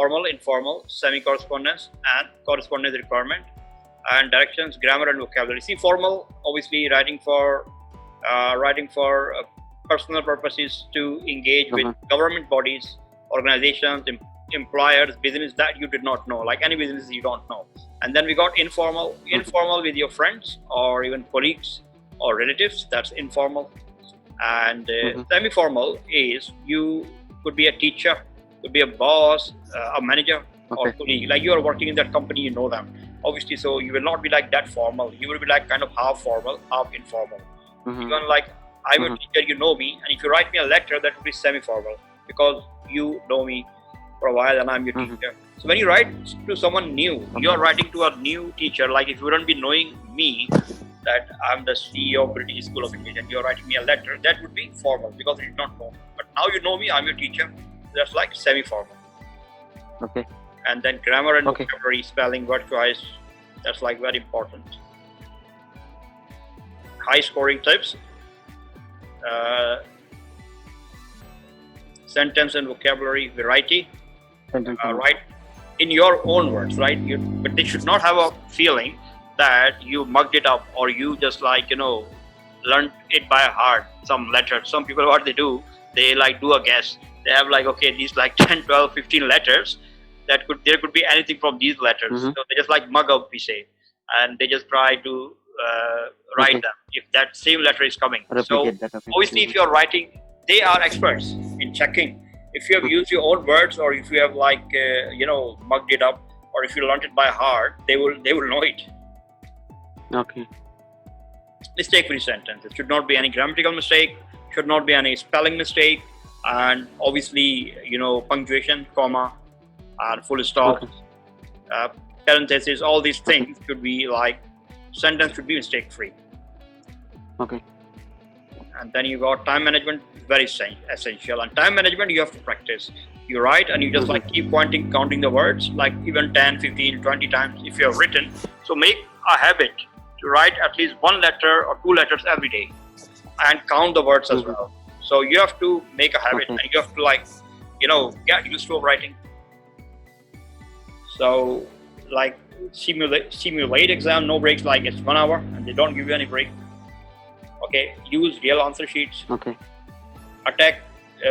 formal, informal, semi-correspondence, and correspondence requirement, and directions, grammar, and vocabulary. See, formal, obviously, writing for personal purposes to engage with government bodies, organizations, employers, business that you did not know, like any business you don't know. And then we got informal, with your friends or even colleagues or relatives. That's informal. And semi-formal is you could be a teacher, could be a boss, a manager, or colleague. Like you are working in that company, you know them, obviously. So you will not be like that formal. You will be like kind of half formal, half informal. Even like I'm a teacher, you know me, and if you write me a letter, that would be semi-formal because you know me for a while and I'm your teacher. So when you write to someone new, you are writing to a new teacher. Like if you wouldn't be knowing me, that I'm the CEO of British School of English, and you're writing me a letter, that would be formal because you did not know. But now you know me, I'm your teacher. That's like semi-formal. Okay. And then grammar and vocabulary, spelling, word choice, that's like very important. High scoring types, sentence and vocabulary variety, right in your own words, right? But they should not have a feeling that you mugged it up or you just like, learned it by heart, some letters. Some people, what they do, they like do a guess. They have like, okay, these like 10, 12, 15 letters there could be anything from these letters. So they just like mug up, we say, and they just try to write them if that same letter is coming. So obviously if you're writing, they are experts in checking. If you have used your own words or if you have like, mugged it up or if you learned it by heart, they will know it. Okay. Mistake-free sentence. It should not be any grammatical mistake, should not be any spelling mistake, and obviously, punctuation, comma, and full stop, parentheses, all these things should be like, sentence should be mistake-free. Okay. And then you got time management, very essential. And time management, you have to practice. You write and you just like keep counting the words, like even 10, 15, 20 times if you have written. So make a habit to write at least one letter or two letters every day and count the words as well. So you have to make a habit and you have to like, get used to writing. So like simulate exam, no breaks, like it's 1 hour and they don't give you any break. Okay, use real answer sheets. Okay. Attack.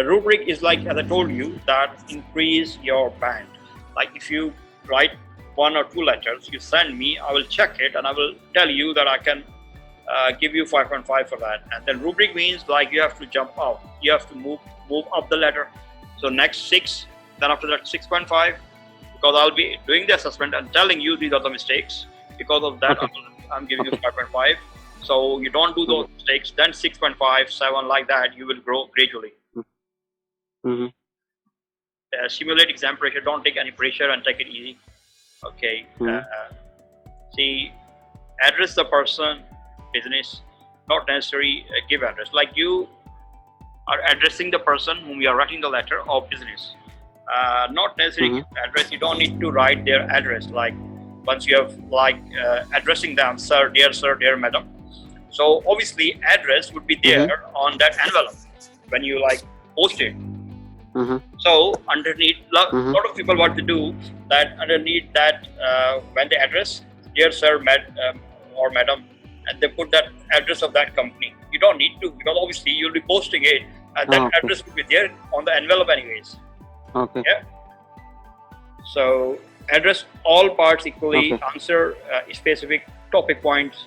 Rubric is like, as I told you, that increase your band. Like if you write 1 or 2 letters, you send me, I will check it and I will tell you that I can give you 5.5 for that. And then rubric means like you have to jump out. You have to move up the letter. So next 6, then after that 6.5, because I'll be doing the assessment and telling you these are the mistakes. Because of that, I'm giving you 5.5. So you don't do those mistakes. Then 6.5, 7, like that, you will grow gradually. Simulate exam pressure. Don't take any pressure and take it easy. Okay. See, address the person, business, not necessarily give address. Like you are addressing the person whom you are writing the letter or business. Not necessarily give address. You don't need to write their address. Like once you have like addressing them, sir, dear madam. So obviously address would be there on that envelope when you like post it. So underneath, lot of people what to do that underneath that when they address dear sir, or madam, and they put that address of that company. You don't need to, because obviously you'll be posting it and that address will be there on the envelope anyways. Okay. Yeah. So address all parts equally. Answer specific topic points.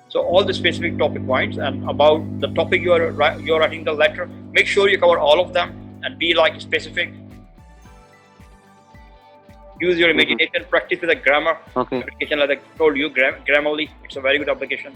So all the specific topic points and about the topic you're writing the letter, make sure you cover all of them and be like specific. Use your imagination, practice with a grammar application, like I told you, Grammarly. It's a very good application.